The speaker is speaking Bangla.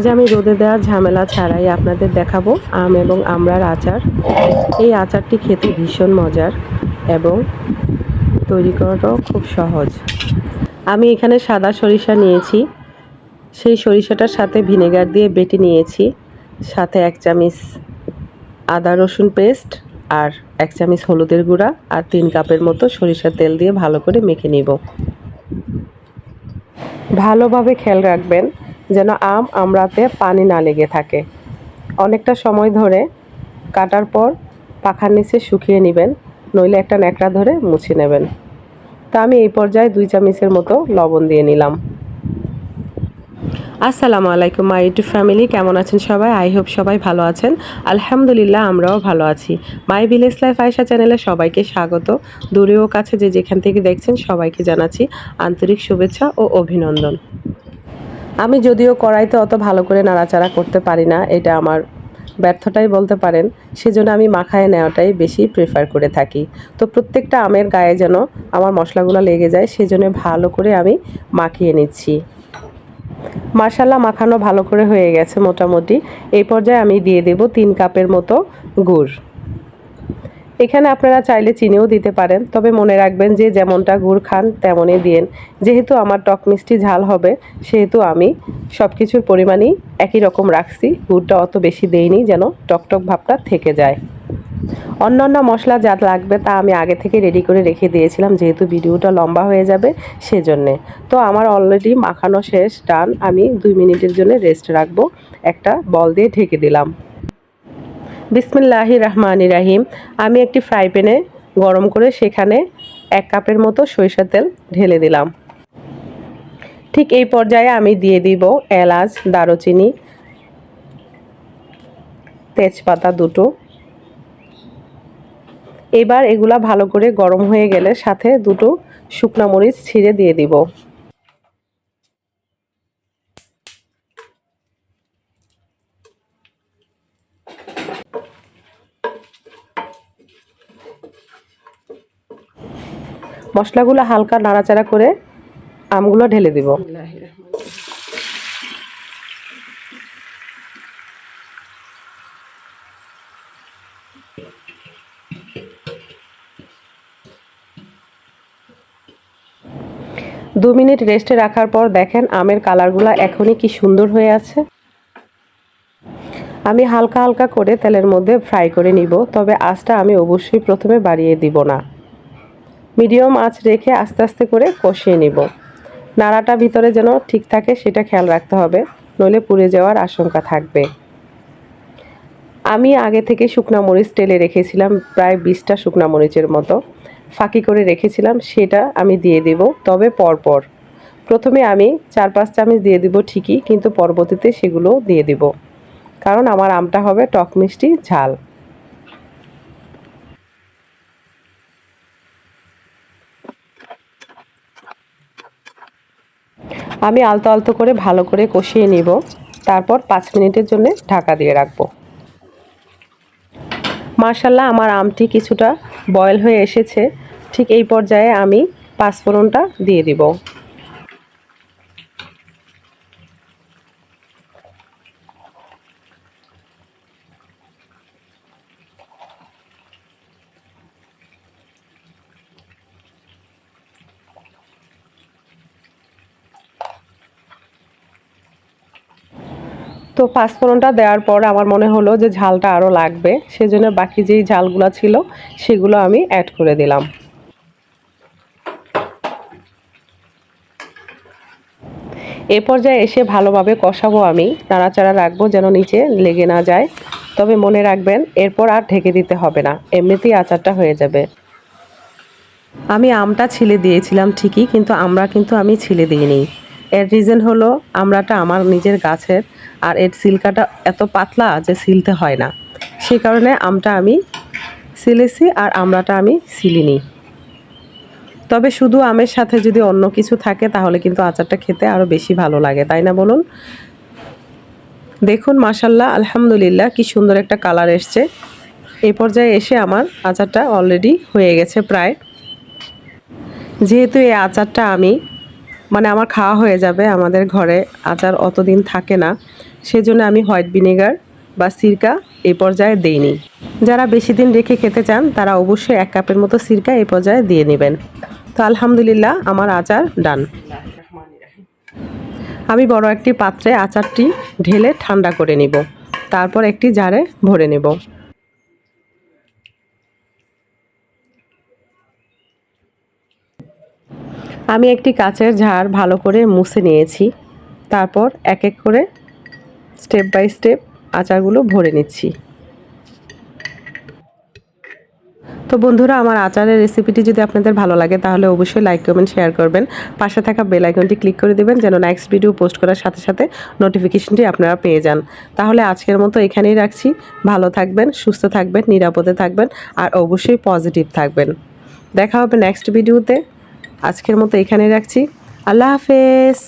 আজ আমি রোদে দেওয়ার ঝামেলা ছাড়াই আপনাদের দেখাবো আম এবং আমড়ার আচার। এই আচারটি খেতে ভীষণ মজার এবং তৈরি করাটাও খুব সহজ। আমি এখানে সাদা সরিষা নিয়েছি, সেই সরিষাটার সাথে ভিনেগার দিয়ে বেটে নিয়েছি, সাথে 1 চামচ আদা রসুন পেস্ট আর 1 চামচ হলুদের গুঁড়া আর 3 কাপের মতো সরিষার তেল দিয়ে ভালো করে মেখে নিব। ভালোভাবে খেয়াল রাখবেন যেন আমড়াতে পানি না লেগে থাকে। অনেকটা সময় ধরে কাটার পর পাখার নিচে শুকিয়ে নেবেন, নইলে একটা ন্যাকড়া ধরে মুছে নেবেন। তা আমি এই পর্যায়ে 2 চামচের মতো লবণ দিয়ে নিলাম। আসসালামু আলাইকুম মাই ইউটিউব ফ্যামিলি, কেমন আছেন সবাই? আই হোপ সবাই ভালো আছেন। আলহামদুলিল্লাহ আমরাও ভালো আছি। মাই ভিলেজ লাইফ আয়েশা চ্যানেলে সবাইকে স্বাগত। দূরে ও কাছে যে যেখান থেকে দেখছেন সবাইকে জানাচ্ছি আন্তরিক শুভেচ্ছা ও অভিনন্দন। আমি যদিও কড়াইতে অত ভালো করে নাড়াচাড়া করতে পারি না, এটা আমার ব্যর্থতাই বলতে পারেন, সেজন্য আমি মাখায় নেওয়াটাই বেশি প্রেফার করে থাকি। তো প্রত্যেকটা আমের গায়ে যেন আমার মশলাগুলো লেগে যায়, সেজন্য ভালো করে আমি মাখিয়ে নিচ্ছি। মাশাআল্লাহ মাখানো ভালো করে হয়ে গেছে মোটামুটি। এই পর্যায়ে আমি দিয়ে দেব 3 কাপের মতো গুড়। এখানে আপনারা চাইলে চিনিও দিতে পারেন, তবে মনে রাখবেন যে যেমনটা গুড় খান তেমনই দিন। যেহেতু আমার টক মিষ্টি ঝাল হবে, সেহেতু আমি সব কিছুর পরিমাণই একই রকম রাখছি। গুড়টা অত বেশি দেইনি যেন টকটক ভাবটা থেকে যায়। অন্যান্য মশলা যা লাগবে তা আমি আগে থেকে রেডি করে রেখে দিয়েছিলাম, যেহেতু ভিডিওটা লম্বা হয়ে যাবে সেজন্যে। তো আমার অলরেডি মাখানো শেষ, ডান। আমি 2 মিনিটের জন্য রেস্ট রাখবো। একটা বল দিয়ে ঢেকে দিলাম। বিসমিল্লাহির রহমানির রহিম। আমি একটি ফ্রাই প্যানে গরম করে সেখানে 1 কাপের মতো সরিষার তেল ঢেলে দিলাম। ঠিক এই পর্যায়ে আমি দিয়ে দিব এলাচ, দারুচিনি, তেজপাতা 2টো। এবার এগুলা ভালো করে গরম হয়ে গেলে সাথে 2টো শুকনা মরিচ ছিঁড়ে দিয়ে দিব। মশলাগুলো হালকা নাড়াচাড়া করে আমগুলো ঢেলে দিব। দু মিনিট রেস্টে রাখার পর দেখেন আমের কালারগুলো এখনই কি সুন্দর হয়ে আছে। আমি হালকা হালকা করে তেলের মধ্যে ফ্রাই করে নিব, তবে আঁচটা আমি অবশ্যই প্রথমে বাড়িয়ে দিব না। মিডিয়াম আঁচ রেখে আস্তে আস্তে করে কষিয়ে নিব। নাড়াটা ভিতরে যেন ঠিক থাকে সেটা খেয়াল রাখতে হবে, নইলে পুড়ে যাওয়ার আশঙ্কা থাকবে। আমি আগে থেকে শুকনা মরিচ টেলে রেখেছিলাম, প্রায় 20টা শুকনা মরিচের মতো ফাঁকি করে রেখেছিলাম, সেটা আমি দিয়ে দেব, তবে পরপর। প্রথমে আমি 4-5 চামচ দিয়ে দিব ঠিকই, কিন্তু পরবর্তীতে সেগুলো দিয়ে দিব, কারণ আমার আমটা হবে টক মিষ্টি ঝাল। আমি আলতো আলতো করে ভালো করে কষিয়ে নিব, তারপর 5 মিনিটের জন্য ঢাকা দিয়ে রাখবো। মাশাআল্লাহ আমার আমটি কিছুটা বয়েল হয়ে এসেছে। ঠিক এই পর্যায়ে আমি 5 ফোড়নটা দিয়ে দিব। তো 5 ফোড়নটা দেওয়ার পর আমার মনে হলো যে ঝালটা আরও লাগবে, সেজন্য বাকি যেই ঝালগুলো ছিল সেগুলো আমি অ্যাড করে দিলাম। এ পর্যায়ে এসে ভালোভাবে কষাবো, আমি নাড়াচাড়া রাখবো যেন নিচে লেগে না যায়। তবে মনে রাখবেন এরপর আর ঢেকে দিতে হবে না, এমনিতেই আচারটা হয়ে যাবে। আমি আমটা ছিলে দিয়েছিলাম ঠিকই, কিন্তু আমি ছিলে দিইনি। এর রিজন হলো আমড়াটা আমার নিজের গাছের, আর এর সিল্কাটা এত পাতলা যে সিলতে হয় না, সেই কারণে আমটা আমি সিলেছি আর আমড়াটা আমি সিলিনি। তবে শুধু আমের সাথে যদি অন্য কিছু থাকে তাহলে কিন্তু আচারটা খেতে আরও বেশি ভালো লাগে, তাই না বলুন? দেখুন মাশাআল্লাহ আলহামদুলিল্লাহ কি সুন্দর একটা কালার এসছে। এই পর্যায়ে এসে আমার আচারটা অলরেডি হয়ে গেছে প্রায়। যেহেতু এই আচারটা আমার খাওয়া হয়ে যাবে, আমাদের ঘরে আচার অতদিন থাকে না, সেজন্য আমি হোয়াইট ভিনেগার বা সিরকা এই পর্যায়ে দেইনি। যারা বেশি দিন রেখে খেতে চান তারা অবশ্যই 1 কাপের মতো সিরকা এই পর্যায়ে দিয়ে নেবেন। তো আলহামদুলিল্লাহ আমার আচার ডান। আমি বড় একটি পাত্রে আচারটি ঢেলে ঠান্ডা করে নিব, তারপর একটি জারে ভরে নেব। আমি একটি কাচের ঝাড় ভালো করে মুছে নিয়েছি, তারপর এক এক করে স্টেপ বাই স্টেপ আচারগুলো ভরে নিচ্ছি। তো বন্ধুরা, আমার আচারের রেসিপিটি যদি আপনাদের ভালো লাগে তাহলে অবশ্যই লাইক কমেন্ট শেয়ার করবেন। পাশে থাকা বেল আইকনটি ক্লিক করে দেবেন যেন নেক্সট ভিডিও পোস্ট করার সাথে সাথে নোটিফিকেশনটি আপনারা পেয়ে যান। তাহলে আজকের মতো এখানেই রাখছি। ভালো থাকবেন, সুস্থ থাকবেন, নিরাপদে থাকবেন আর অবশ্যই পজিটিভ থাকবেন। দেখা হবে নেক্সট ভিডিওতে। আজকের মতো এখানেই রাখছি। আল্লাহ হাফেজ।